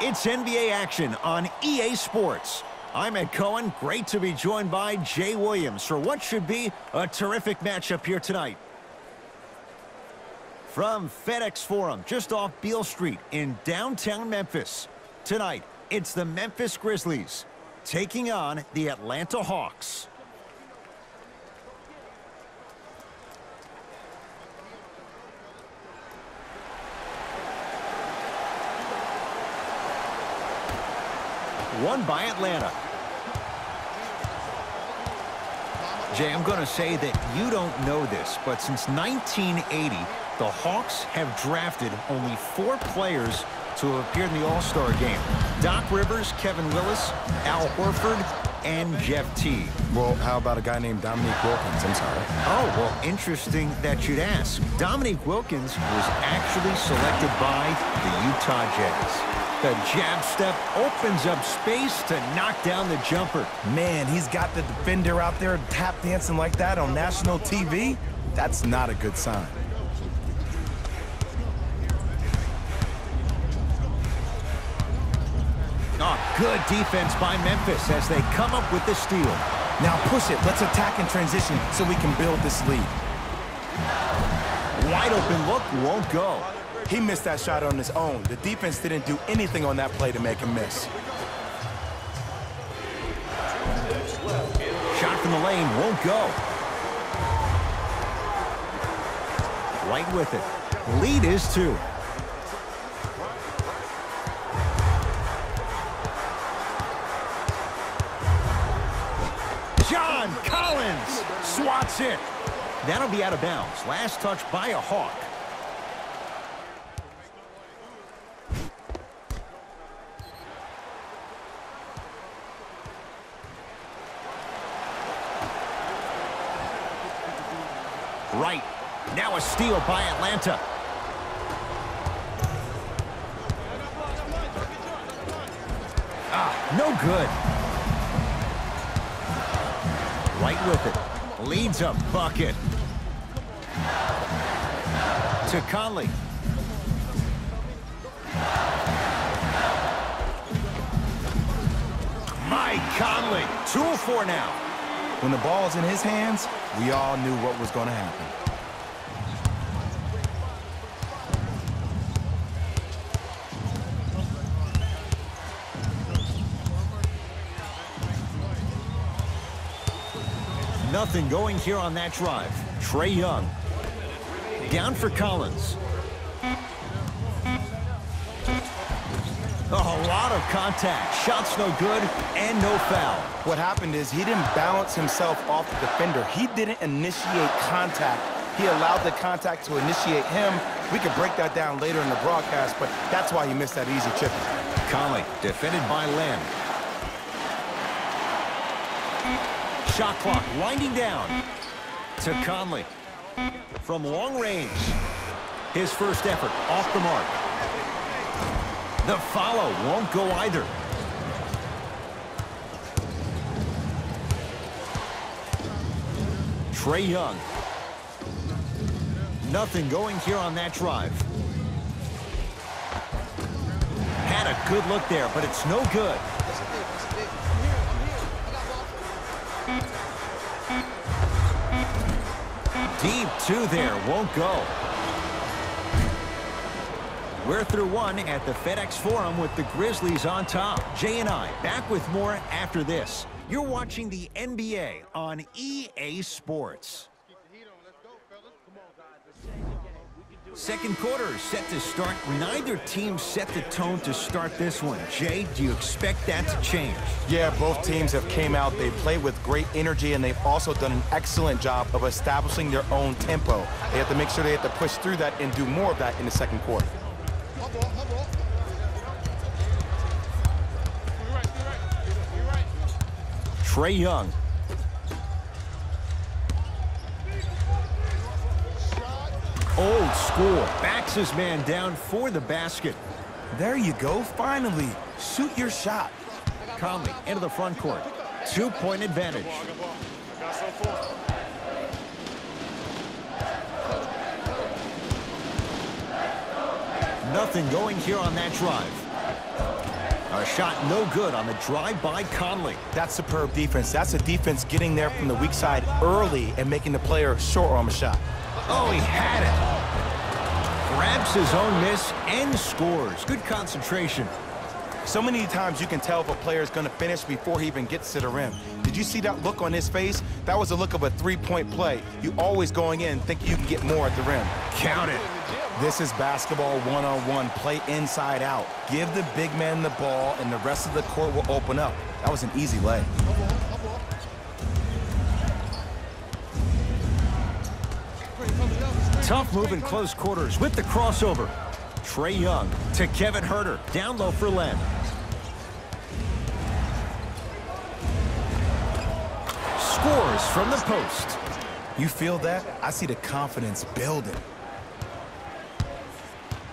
It's NBA action on EA Sports. I'm Ed Cohen. Great to be joined by Jay Williams for what should be a terrific matchup here tonight. From FedEx Forum, just off Beale Street in downtown Memphis. Tonight, it's the Memphis Grizzlies taking on the Atlanta Hawks. Won by Atlanta. Jay, I'm going to say that you don't know this, but since 1980, the Hawks have drafted only 4 players to have appeared in the All-Star game. Doc Rivers, Kevin Willis, Al Horford, and Jeff T. Well, how about a guy named Dominique Wilkins? I'm sorry. Oh, well, interesting that you'd ask. Dominique Wilkins was actually selected by the Utah Jazz. The jab step opens up space to knock down the jumper. Man, he's got the defender out there tap dancing like that on national TV. That's not a good sign. Oh, good defense by Memphis as they come up with the steal. Now push it. Let's attack in transition so we can build this lead. Wide open look won't go. He missed that shot on his own. The defense didn't do anything on that play to make him miss. Shot from the lane won't go. Right with it. Lead is 2. John Collins swats it. That'll be out of bounds. Last touch by a Hawk. Right. Now a steal by Atlanta. Ah, no good. Right with it. Leads a bucket. To Conley. Mike Conley. 2 of 4 now. When the ball's in his hands, we all knew what was going to happen. Nothing going here on that drive. Trae Young. Down for Collins. A lot of contact. Shots no good and no foul. What happened is he didn't balance himself off the defender. He didn't initiate contact. He allowed the contact to initiate him. We could break that down later in the broadcast, but that's why he missed that easy chip. Conley defended by Len. Shot clock winding down to Conley. From long range. His first effort off the mark. The follow won't go either. Trae Young. Nothing going here on that drive. Had a good look there, but it's no good. Deep 2 there, won't go. We're through 1 at the FedEx Forum with the Grizzlies on top. Jay and I back with more after this. You're watching the NBA on EA Sports. Second quarter is set to start. Neither team set the tone to start this one. Jay, do you expect that to change? Yeah, both teams have came out. They played with great energy, and they've also done an excellent job of establishing their own tempo. They have to make sure they have to push through that and do more of that in the second quarter. Trae Young. Old school. Backs his man down for the basket. There you go. Finally. Shoot your shot. Conley into the front court. 2-point advantage. Nothing going here on that drive. A shot no good on the drive by Conley. That's superb defense. That's a defense getting there from the weak side early and making the player short arm a shot. Oh, he had it. Grabs his own miss and scores. Good concentration. So many times you can tell if a player is going to finish before he even gets to the rim. Did you see that look on his face? That was the look of a three-point play. You always going in thinking you can get more at the rim. Count it. This is basketball one-on-one. Play inside out. Give the big man the ball, and the rest of the court will open up. That was an easy lay. Tough move in close quarters with the crossover. Trae Young to Kevin Huerter. Down low for Len. Scores from the post. You feel that? I see the confidence building.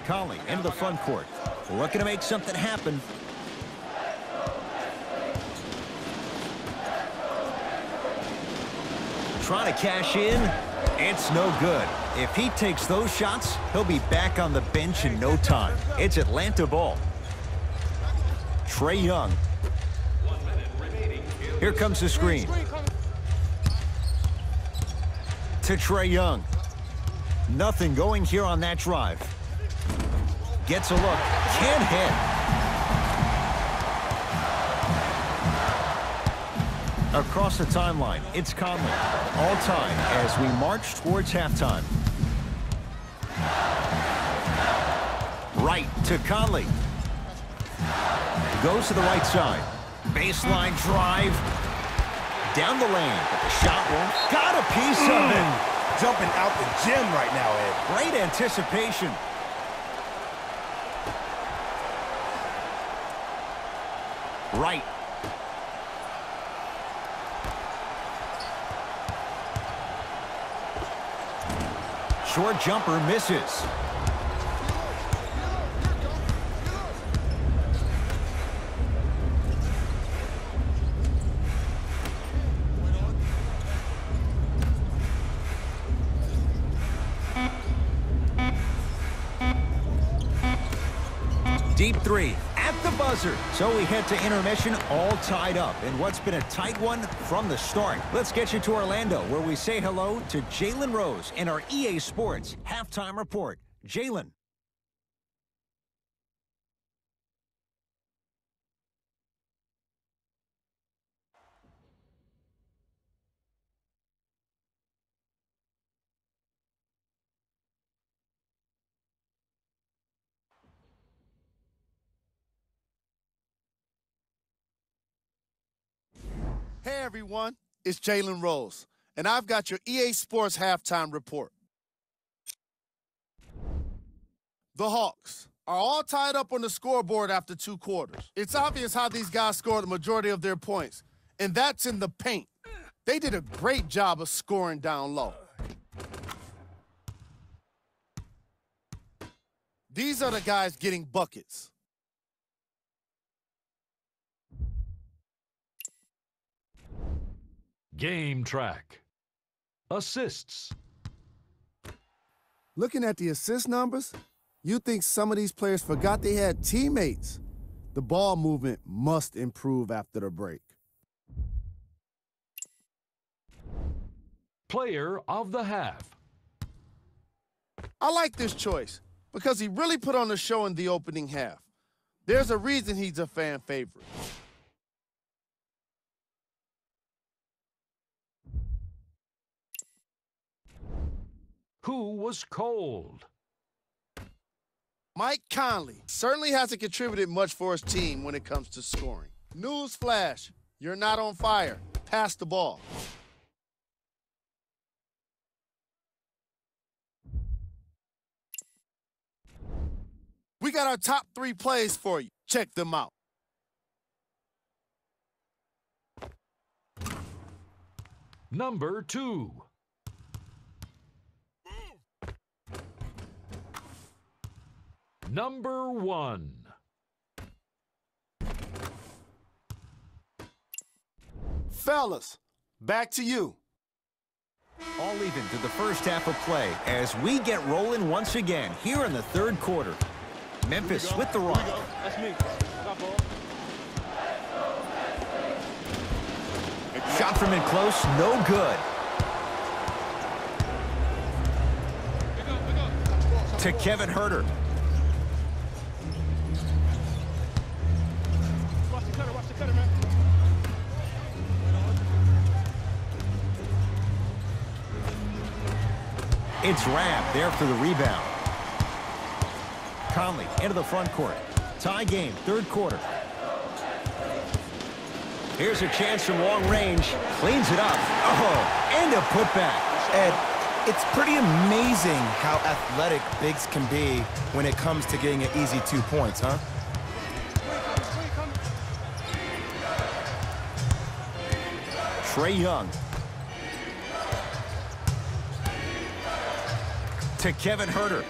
Conley into the front court. Looking to make something happen. Trying to cash in. It's no good. If he takes those shots, he'll be back on the bench in no time. It's Atlanta ball. Trae Young. Here comes the screen. To Trae Young. Nothing going here on that drive. Gets a look. Can't hit. Across the timeline, it's Conley. All time as we march towards halftime. Right to Conley. Goes to the right side. Baseline drive. Down the lane, but the shot won't. Got a piece of it. Jumping out the gym right now, Ed. Great anticipation. Right. Short jumper misses. Deep three at the buzzer. So we head to intermission all tied up in what's been a tight one from the start. Let's get you to Orlando, where we say hello to Jalen Rose in our EA Sports halftime report. Jalen. Hey everyone, it's Jalen Rose, and I've got your EA Sports halftime report. The Hawks are all tied up on the scoreboard after 2 quarters. It's obvious how these guys scored the majority of their points, and that's in the paint. They did a great job of scoring down low. These are the guys getting buckets. Game track. Assists. Looking at the assist numbers, you think some of these players forgot they had teammates. The ball movement must improve after the break. Player of the half. I like this choice because he really put on a show in the opening half. There's a reason he's a fan favorite. Who was cold? Mike Conley certainly hasn't contributed much for his team when it comes to scoring. Newsflash, you're not on fire. Pass the ball. We got our top 3 plays for you. Check them out. Number 2. Number 1. Fellas, back to you. All even to the first half of play as we get rolling once again here in the 3rd quarter. Memphis with the rock. That's me. Got ball. Shot from in close, no good. To Kevin Huerter. Watch the cutter, man. It's Rabb there for the rebound. Conley into the front court. Tie game, third quarter. Here's a chance from long range. Cleans it up. Oh, and a putback. Ed, it's pretty amazing how athletic bigs can be when it comes to getting an easy 2 points, huh? Trae Young. To Kevin Huerter.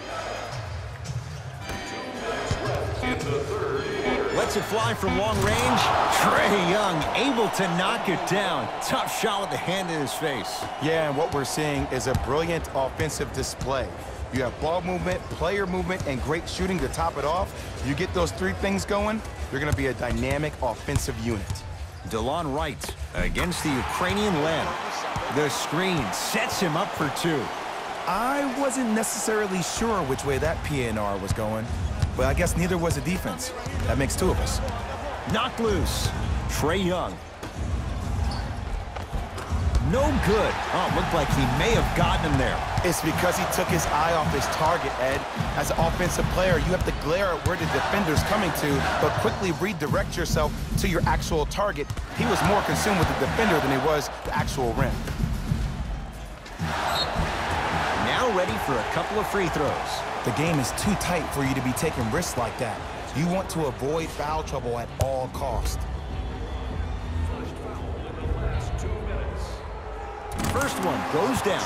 Lets it fly from long range. Trae Young able to knock it down. Tough shot with the hand in his face. Yeah, and what we're seeing is a brilliant offensive display. You have ball movement, player movement, and great shooting to top it off. You get those three things going, you're going to be a dynamic offensive unit. DeLon Wright against the Ukrainian lad. The screen sets him up for two. I wasn't necessarily sure which way that PNR was going, but I guess neither was the defense. That makes two of us. Knocked loose. Trae Young. No good. Oh, looked like he may have gotten him there. It's because he took his eye off his target, Ed. As an offensive player, you have to glare at where the defender's coming to, but quickly redirect yourself to your actual target. He was more consumed with the defender than he was the actual rim. Now ready for a couple of free throws. The game is too tight for you to be taking risks like that. You want to avoid foul trouble at all costs. First one goes down.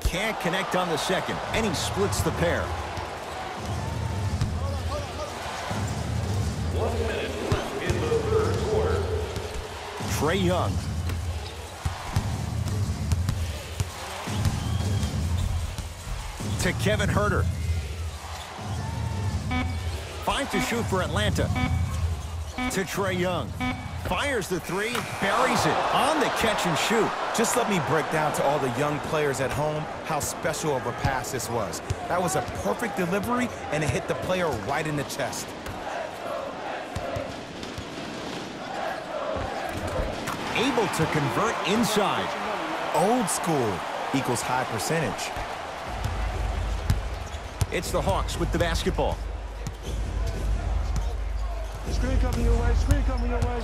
Can't connect on the second, and he splits the pair. 1 minute left in the third quarter. Trae Young. To Kevin Huerter. 5 to shoot for Atlanta. To Trae Young. Fires the three, buries it on the catch and shoot. Just let me break down to all the young players at home how special of a pass this was. That was a perfect delivery, and it hit the player right in the chest. Able to convert inside. Old school equals high percentage. It's the Hawks with the basketball. Screen coming your way, screen coming your way.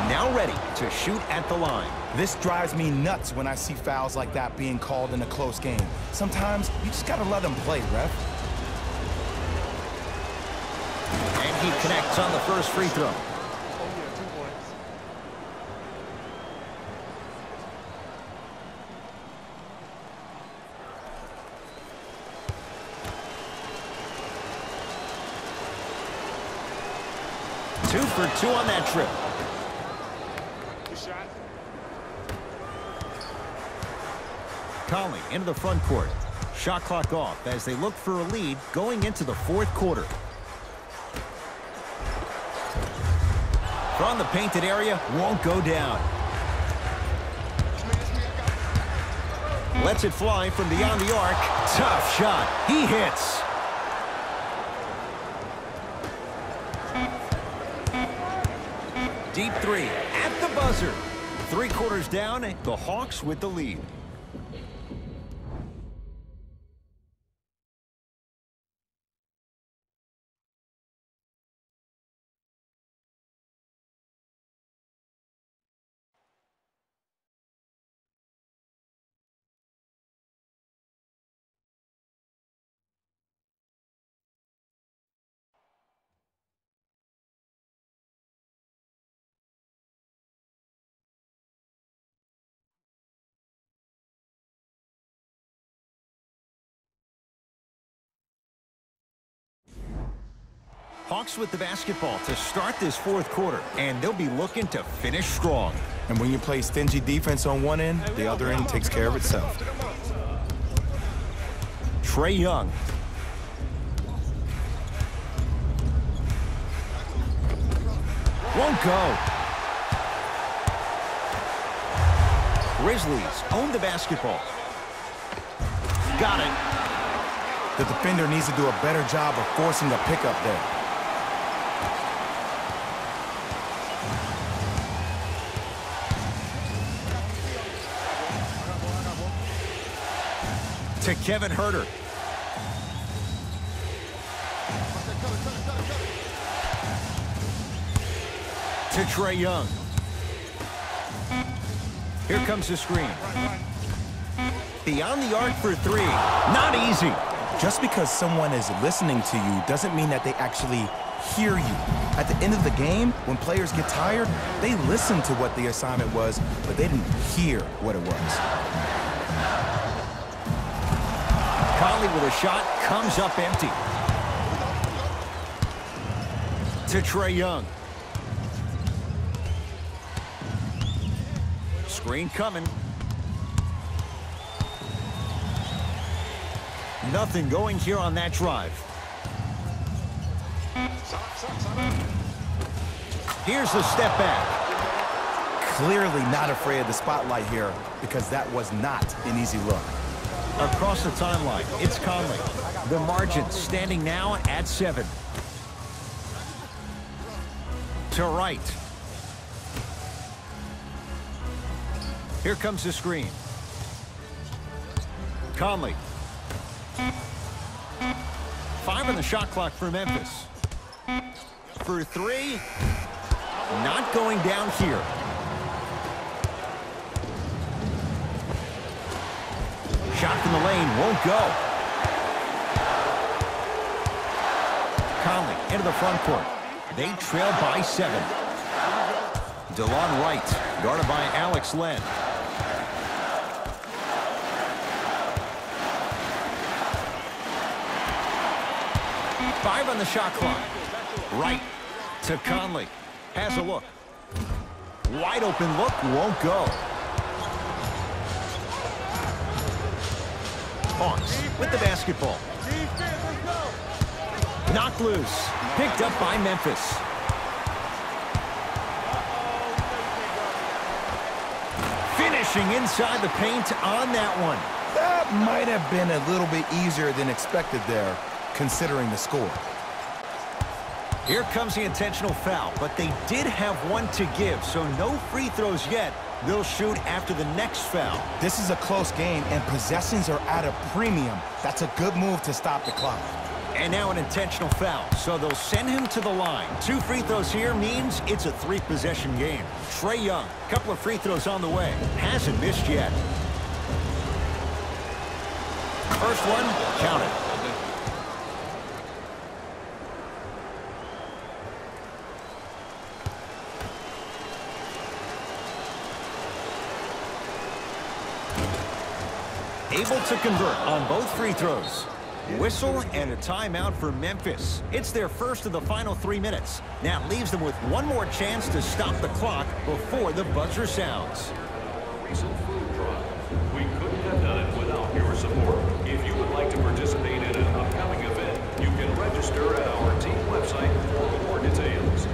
Now ready to shoot at the line. This drives me nuts when I see fouls like that being called in a close game. Sometimes you just gotta let them play, ref. And he connects on the first free throw. Oh yeah, 2 points. Two for two on that trip. Good shot. Conley into the front court. Shot clock off as they look for a lead going into the fourth quarter. From the painted area, won't go down. Lets it fly from beyond the arc. Tough shot. He hits. Deep three at the buzzer. 3 quarters down, the Hawks with the lead. Hawks with the basketball to start this fourth quarter, and they'll be looking to finish strong. And when you play stingy defense on one end, the other end takes care of itself. Trae Young. Won't go. Grizzlies own the basketball. Got it. The defender needs to do a better job of forcing a pickup there. To Kevin Huerter. To Trae Young. Here comes the screen. Beyond the arc for three. Not easy. Just because someone is listening to you doesn't mean that they actually hear you. At the end of the game, when players get tired, they listen to what the assignment was, but they didn't hear what it was. Conley with a shot, comes up empty. To Trae Young. Screen coming. Nothing going here on that drive. Here's the step back. Clearly not afraid of the spotlight here because that was not an easy look. Across the timeline, it's Conley. The margin standing now at 7. To right. Here comes the screen. Conley. 5 on the shot clock for Memphis. For 3. Not going down here. Shot from the lane won't go. Conley into the front court. They trail by 7. DeLon Wright, guarded by Alex Len. Five on the shot clock. Right to Conley. Has a look. Wide open look, won't go. Hawks with the basketball. Knocked loose. Picked up by Memphis. Finishing inside the paint on that one. That might have been a little bit easier than expected there, considering the score. Here comes the intentional foul, but they did have one to give, so no free throws yet. They'll shoot after the next foul. This is a close game, and possessions are at a premium. That's a good move to stop the clock. And now an intentional foul, so they'll send him to the line. 2 free throws here means it's a 3-possession game. Trae Young, couple of free throws on the way. Hasn't missed yet. First one, counted. Able to convert on both free throws. Whistle and a timeout for Memphis. It's their first of the final 3 minutes. Now it leaves them with one more chance to stop the clock before the buzzer sounds. Recent food drive. We couldn't have done it without your support. If you would like to participate in an upcoming event, you can register at our team website for more details.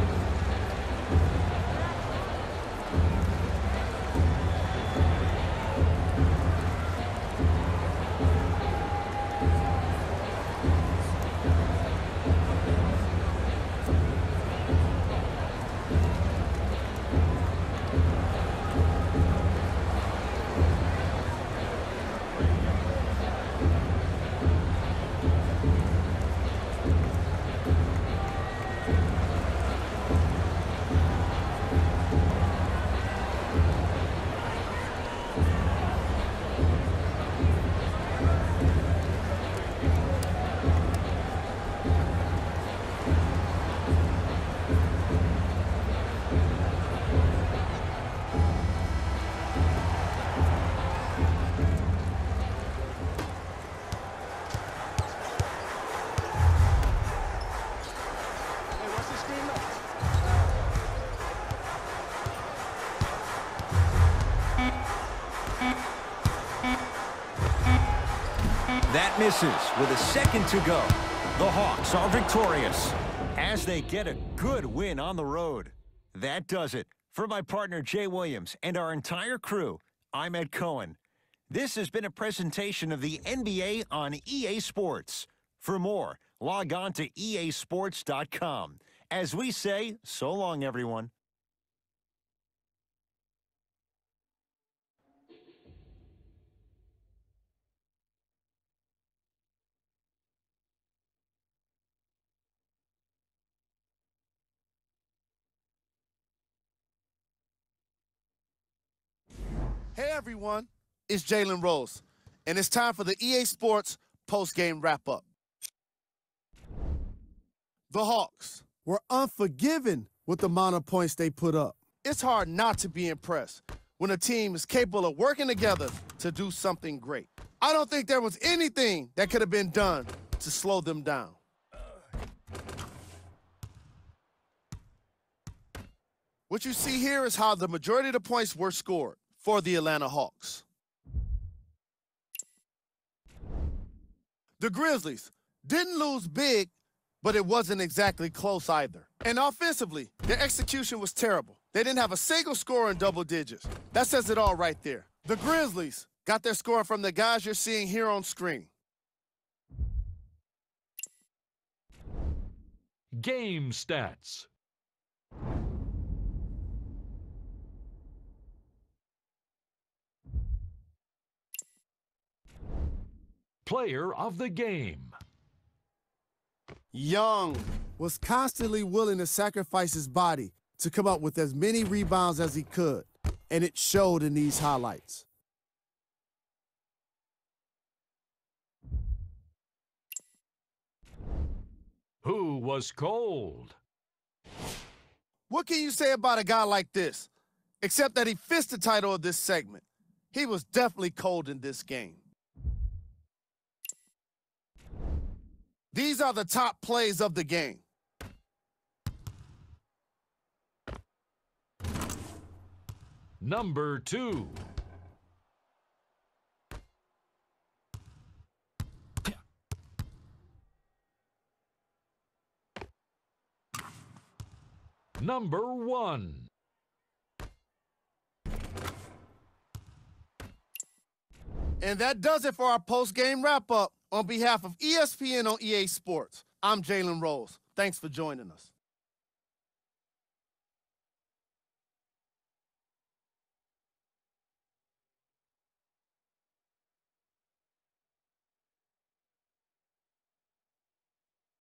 That misses with a second to go. The Hawks are victorious as they get a good win on the road. That does it. For my partner Jay Williams and our entire crew, I'm Ed Cohen. This has been a presentation of the NBA on EA Sports. For more, log on to easports.com. As we say, so long, everyone. Hey everyone, it's Jalen Rose, and it's time for the EA Sports post-game wrap-up. The Hawks were unforgiving with the amount of points they put up. It's hard not to be impressed when a team is capable of working together to do something great. I don't think there was anything that could have been done to slow them down. What you see here is how the majority of the points were scored for the Atlanta Hawks. The Grizzlies didn't lose big, but it wasn't exactly close either. And offensively, their execution was terrible. They didn't have a single score in double digits. That says it all right there. The Grizzlies got their score from the guys you're seeing here on screen. Game stats. Player of the game. Young was constantly willing to sacrifice his body to come up with as many rebounds as he could, and it showed in these highlights. Who was cold? What can you say about a guy like this, except that he fits the title of this segment? He was definitely cold in this game. These are the top plays of the game. Number 2. Number 1. And that does it for our post-game wrap-up. On behalf of ESPN on EA Sports, I'm Jalen Rose. Thanks for joining us.